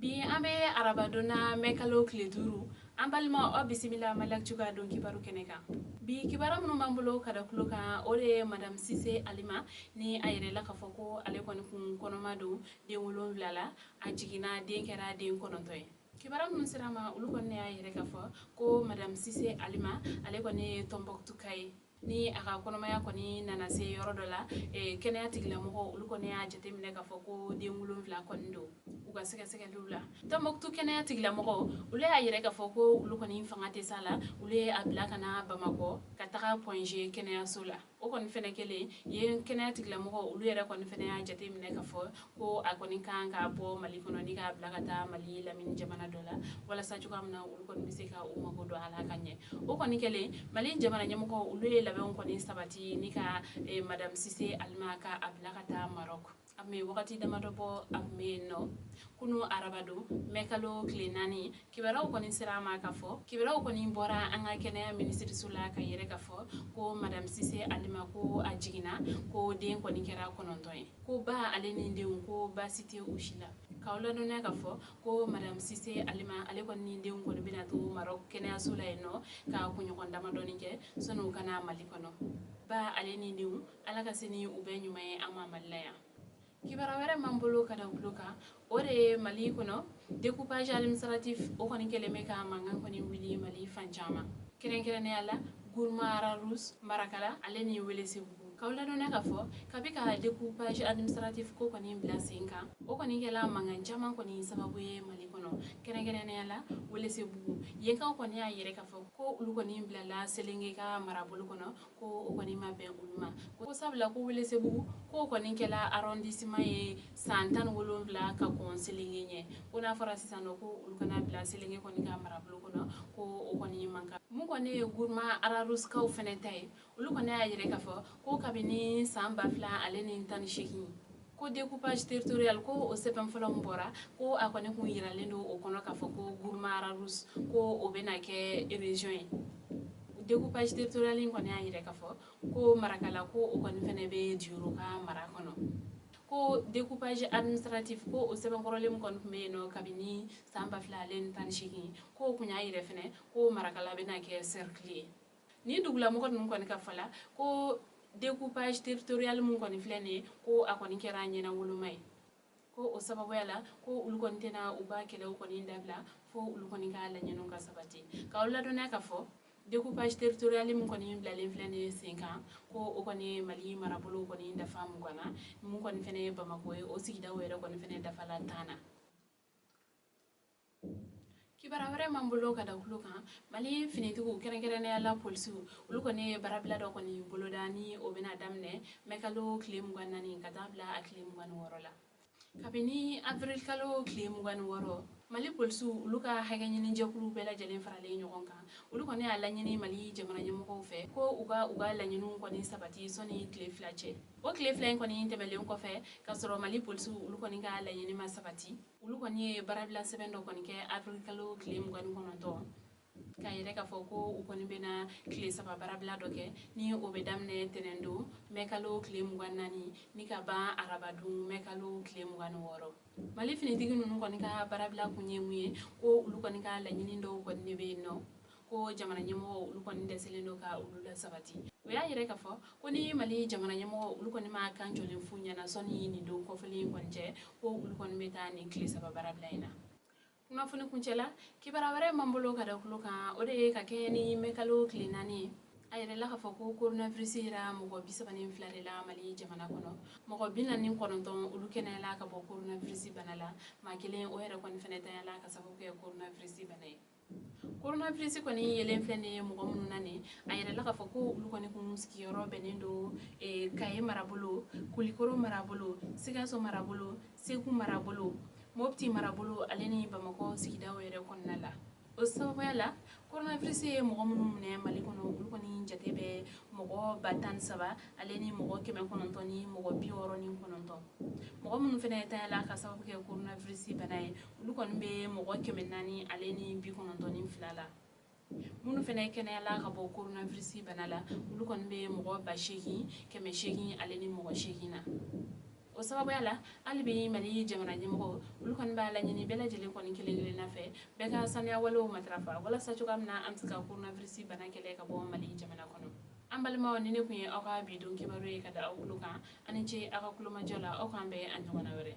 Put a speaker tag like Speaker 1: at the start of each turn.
Speaker 1: Bi an bɛ arabadonna mɛkalo tile 5 an balima o bisimila malak juga don kibaru kɛnɛ kan. Bi kibara minnu b'an bolo ka da kulo kan o de ye Madame Sise Alima ni a yɛrɛla k'a fɔ ko ale kɔni kun kɔnɔma don den 7 la a jiginna den kɛra den 9 ye. Kibara minnu sera ma olu kɔni y'a yɛrɛ k'a fɔ ko Madame Sise Alima ale kɔni ye Tombouctou ka ye ni a ka kɔnɔmaya kɔni nana se yɔrɔ dɔ la kɛnɛya tigilamɔgɔ olu kɔni y'a jateminɛ k'a fɔ ko den 7 kɔni don u ka sɛgɛsɛgɛliw la. Tombouctou kɛnɛya tigilamɔgɔ olu y'a yɛrɛ k'a fɔ ko olu kɔni fanga tɛ s'a la olu ye a bila ka na Bamakɔ ka taga Point G kɛnɛyaso la. O kɔni fɛnɛ kɛlen yen kɛnɛya tigilamɔgɔ olu yɛrɛ kɔni fɛnɛ y'a jateminɛ k'a fɔ ko a kɔni kan ka bɔ Mali kɔnɔ ni k'a bila ka taa Mali lamini jamana dɔ la walasa cogoya min na olu kɔni bɛ se ka u mago don a la ka ɲɛ. O kɔni kɛlen Mali jamana ɲɛmɔgɔ olu ye labɛnw kɔni sabati ni ka Madame Sise Alima ka a bila ka taa Maroc. A bɛ wagati damadɔ bɔ a bɛ yen nɔ kunu arabado mɛkalo tile 4 kibaraw kɔni sera ma k'a fɔ kibaraw kɔni bɔra an ka kɛnɛya minisiriso la ka yɛrɛ k'a fɔ ko Madame Sise Alima ko a jiginna ko den kɔni kɛra 9 ye ko ba ale ni denw ko baasi tɛ u si la k'aw ladɔnya k'a fɔ ko Madame Sise Alima ale kɔni ni denw kɔni bɛna to Maroc kɛnɛyaso la yen nɔ ka kunɲɔgɔn damadɔni kɛ sɔnni u kana Mali kɔnɔ ba ale ni denw ala ka se ni u bɛɛ ɲuman ye an ma Mali la yan. Kibara wɛrɛ m'an bolo ka da kulo kan o de ye Mali kɔnɔ découpage administratif o kɔni kɛlen bɛ ka mankan kɔni wuli Mali fan caman kɛrɛnkɛrɛnnenya la Gourma Ararous Marakala ale ni Welesebugu k'aw ladɔnya k'a fɔ kabi ka découpage administratif ko kɔni bila sen kan o kɔni kɛla mankan caman kɔni sababu ye Mali kɔnɔ kɛrɛnkɛrɛnnenya la Welesebugu yenkaw kɔni y'a yɛrɛ k'a fɔ ko olu kɔni bilala Selenge ka marabolo kɔnɔ ko o kɔni ma bɛn olu ma ko sabula ko Welesebugu ko kɔni kɛla arrondissement ye san 17 ka kɔn Selenge ɲɛ ko n'a fɔra sisan nɔ ko olu kana bila Selenge kɔni ka marabolo kɔnɔ ko o kɔni man kan mun kɔni ye Gourma Ararous kaw fɛnɛ ta ye olu kɔni y'a yɛrɛ k'a fɔ ko kabini san 2018 ko découpage territorial ko o sɛbɛn fɔlɔ min bɔra ko a kɔni kun yiralen don o kɔnɔ k'a fɔ ko Gourma Ararous ko o bɛna kɛ région ye découpage territorial in kɔni y'a yɛrɛ k'a fɔ ko Marakala ko o kɔni fɛnɛ bɛ Diyoro ka mara kɔnɔ ko découpage administratif ko o sɛbɛnkɔrɔlen min kɔni tun bɛ yen nɔ kabini san 2018 ko o kun y'a yɛrɛ fɛnɛ ko Marakala bɛna kɛ cercle ye ni dugulamɔgɔ ninnu kɔni ka fɔ la ko découpage territorial min kɔni filɛ nin ye ko a kɔni kɛra ɲɛnawoloma ye ko o sababuya la ko olu kɔni tɛna u ba kɛlɛw kɔni dabila fo olu kɔni ka laɲiniw ka sabati k'aw ladɔnya k'a fɔ découpage territorial min kɔni bilalen filɛ nin ye sen kan ko o kɔni ye Mali marabolo kɔni dafa 20 na mun kɔni fɛnɛ ye Bamako ye o sigidaw yɛrɛ kɔni fɛnɛ dafala 10 na. Kibara wɛrɛ m'an bolo ka da kulo kan Mali finitigiw kɛrɛnkɛrɛnnenya la polisiw olu kɔni ye barabila dɔ kɔni boloda ni o bɛna daminɛ mɛkalo tile 24 ka taa bila a tile 26 la kabini avril kalo tile 26 Mali polisiw olu ka hakɛ ɲini jɛkulu bɛɛ lajɛlen faralen ɲɔgɔn kan olu kɔni y'a laɲini Mali jamana ɲɛmɔgɔw fɛ ko u ka laɲiniw kɔni sabati sɔnni tile 2 cɛ o tile 2 in kɔni tɛmɛlen kɔfɛ ka sɔrɔ Mali polisiw olu kɔni ka laɲini ma sabati olu kɔni ye barabila sɛbɛn dɔ kɔni kɛ avril kalo tile 29 k'a yɛrɛ k'a fɔ ko u kɔni bɛna tile 3 barabila dɔ kɛ ni o bɛ daminɛ tɛnɛndon mɛkalo tile 24 ni ka ban arabadon mɛkalo tile 26 Mali finitigi ninnu kɔni ka barabila kun ye mun ye ko olu kɔni ka laɲini dɔw kɔni de bɛ yen nɔ ko jamana ɲɛmɔgɔ olu kɔni dɛsɛlen don ka olu la sabati o y'a yɛrɛ k'a fɔ ko ni Mali jamana ɲɛmɔgɔ olu kɔni ma kan jɔlen fu ɲɛna sɔnni nin don kɔfɛlen in kɔni cɛ ko olu kɔni bɛ taa nin tile 3 barabila in na kunnafoni kuncɛla kibara wɛrɛ m'an bolo ka da kulo kan o de ye ka kɛɲɛ ni mɛkalo tile 4 ye a yɛrɛ la k'a fɔ ko coronavirus yera mɔgɔ 32 de la Mali jamana kɔnɔ mɔgɔ 49 olu kɛnɛyala ka bɔ coronavirus bana la maa kelen o yɛrɛ kɔni fɛnɛ tanyala ka sababu kɛ coronavirus bana ye coronavirus kɔni yelen filɛ nin ye mɔgɔ minnu na nin a yɛrɛ la k'a fɔ ko olu kɔni kun sigiyɔrɔ bɛnnen don Kaye marabolo Kulikoro marabolo Sikaso marabolo Segu marabolo Mopti marabolo ale ni Bamakɔ sigidaw yɛrɛ kɔnɔna la o sababuya la coronavirus ye mɔgɔ minnu minɛ Mali kɔnɔ olu kɔni jate bɛ mɔgɔ 13 ale ni mɔgɔ 900 ni mɔgɔ 69 mɔgɔ minnu fɛnɛ tanyala ka sababu kɛ coronavirus bana ye olu kɔni bɛ mɔgɔ 400 ale ni 92 la minnu fɛnɛ kɛnɛyala ka bɔ coronavirus bana la olu kɔni bɛ mɔgɔ 80,800 ale ni mɔgɔ 8 na o sababu yala ali bi mali jamana nyimgo ulu kon ba la nyini bela jele kon kele na fe be ka sanya walo matrafa wala sa chugam na am ska coronavirus bana kele ka bo mali jamana kono ambal ma woni ne kuye aka bi don kibaru e kada akuluka ani ce aka kuluma jola o kan be an jona wore